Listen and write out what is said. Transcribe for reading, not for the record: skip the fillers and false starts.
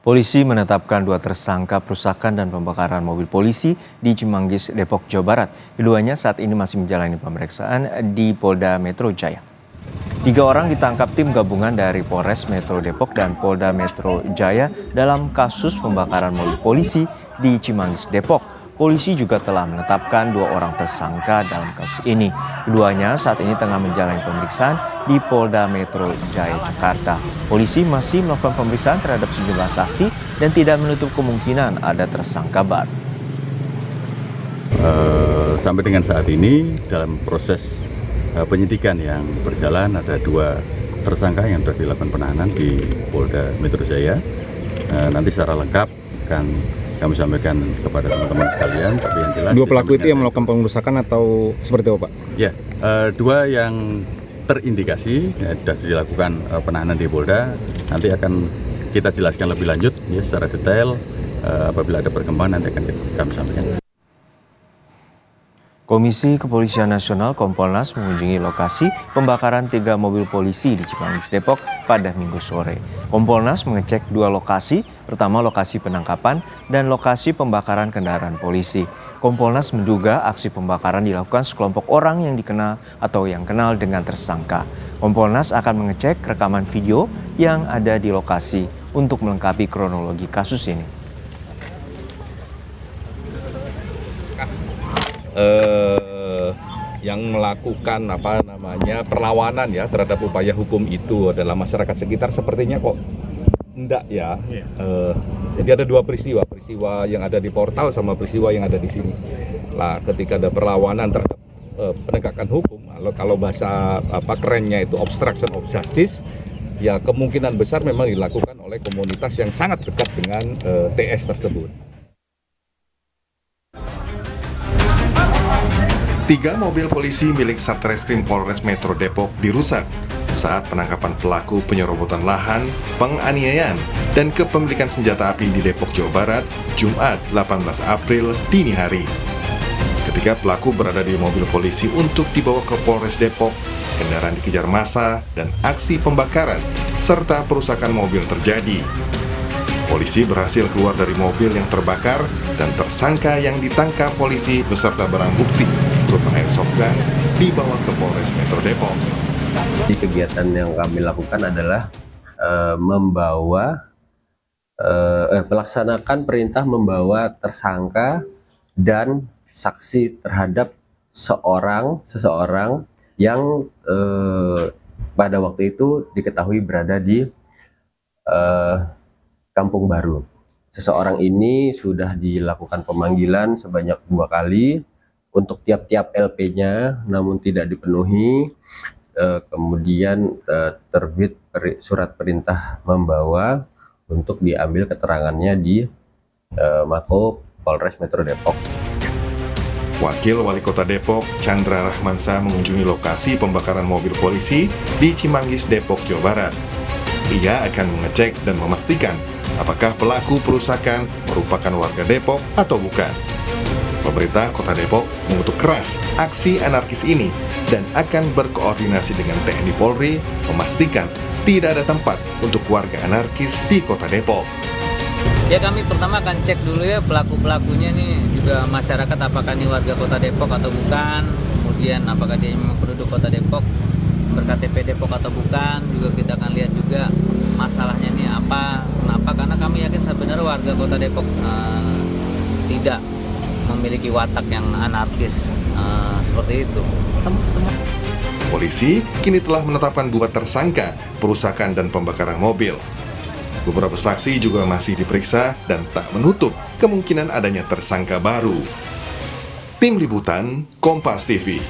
Polisi menetapkan dua tersangka perusakan dan pembakaran mobil polisi di Cimanggis, Depok, Jawa Barat. Keduanya saat ini masih menjalani pemeriksaan di Polda Metro Jaya. 3 orang ditangkap tim gabungan dari Polres Metro Depok dan Polda Metro Jaya dalam kasus pembakaran mobil polisi di Cimanggis, Depok. Polisi juga telah menetapkan 2 orang tersangka dalam kasus ini. Keduanya saat ini tengah menjalani pemeriksaan di Polda Metro Jaya, Jakarta. Polisi masih melakukan pemeriksaan terhadap sejumlah saksi dan tidak menutup kemungkinan ada tersangka baru. Sampai dengan saat ini dalam proses penyidikan yang berjalan ada 2 tersangka yang sudah dilakukan penahanan di Polda Metro Jaya. Nanti secara lengkap akan kami sampaikan kepada teman-teman sekalian. Tapi yang jelas 2 pelaku itu yang melakukan pengerusakan atau seperti apa, Pak? Ya, 2 yang terindikasi ya, sudah dilakukan penahanan di Polda. Nanti akan kita jelaskan lebih lanjut ya secara detail. Apabila ada perkembangan nanti akan kami sampaikan. Komisi Kepolisian Nasional Kompolnas mengunjungi lokasi pembakaran 3 mobil polisi di Cimanggis, Depok pada Minggu sore. Kompolnas mengecek 2 lokasi, pertama lokasi penangkapan dan lokasi pembakaran kendaraan polisi. Kompolnas menduga aksi pembakaran dilakukan sekelompok orang yang dikenal atau yang kenal dengan tersangka. Kompolnas akan mengecek rekaman video yang ada di lokasi untuk melengkapi kronologi kasus ini. Yang melakukan perlawanan ya terhadap upaya hukum itu adalah masyarakat sekitar, sepertinya kok enggak ya. Jadi ada 2 peristiwa yang ada di portal sama peristiwa yang ada di sini. Lah ketika ada perlawanan terhadap penegakan hukum, kalau bahasa kerennya itu obstruction of justice, ya kemungkinan besar memang dilakukan oleh komunitas yang sangat dekat dengan TS tersebut. 3 mobil polisi milik Satreskrim Polres Metro Depok dirusak saat penangkapan pelaku penyerobotan lahan, penganiayaan, dan kepemilikan senjata api di Depok, Jawa Barat, Jumat 18 April dini hari. Ketika pelaku berada di mobil polisi untuk dibawa ke Polres Depok, kendaraan dikejar massa dan aksi pembakaran serta perusakan mobil terjadi. Polisi berhasil keluar dari mobil yang terbakar dan tersangka yang ditangkap polisi beserta barang bukti berupa airsoft gun dibawa ke Polres Metro Depok. Kegiatan yang kami lakukan adalah melaksanakan perintah membawa tersangka dan saksi terhadap seseorang yang pada waktu itu diketahui berada di Kampung Baru. Seseorang ini sudah dilakukan pemanggilan sebanyak 2 kali untuk tiap-tiap LP-nya, namun tidak dipenuhi. Kemudian terbit surat perintah membawa untuk diambil keterangannya di Mako Polres Metro Depok. Wakil Wali Kota Depok, Chandra Rahmansa, mengunjungi lokasi pembakaran mobil polisi di Cimanggis, Depok, Jawa Barat. Ia akan mengecek dan memastikan apakah pelaku perusakan merupakan warga Depok atau bukan. Pemerintah Kota Depok mengutuk keras aksi anarkis ini dan akan berkoordinasi dengan TNI Polri memastikan tidak ada tempat untuk warga anarkis di Kota Depok. Ya, kami pertama akan cek dulu ya pelaku-pelakunya nih, juga masyarakat apakah ini warga Kota Depok atau bukan, kemudian apakah dia memang penduduk Kota Depok, berKTP Depok atau bukan. Juga kita akan lihat juga masalahnya ini apa, kenapa, karena kami yakin sebenarnya warga Kota Depok tidak memiliki watak yang anarkis seperti itu. Polisi kini telah menetapkan 2 tersangka perusakan dan pembakaran mobil. Beberapa saksi juga masih diperiksa dan tak menutup kemungkinan adanya tersangka baru. Tim Liputan Kompas TV.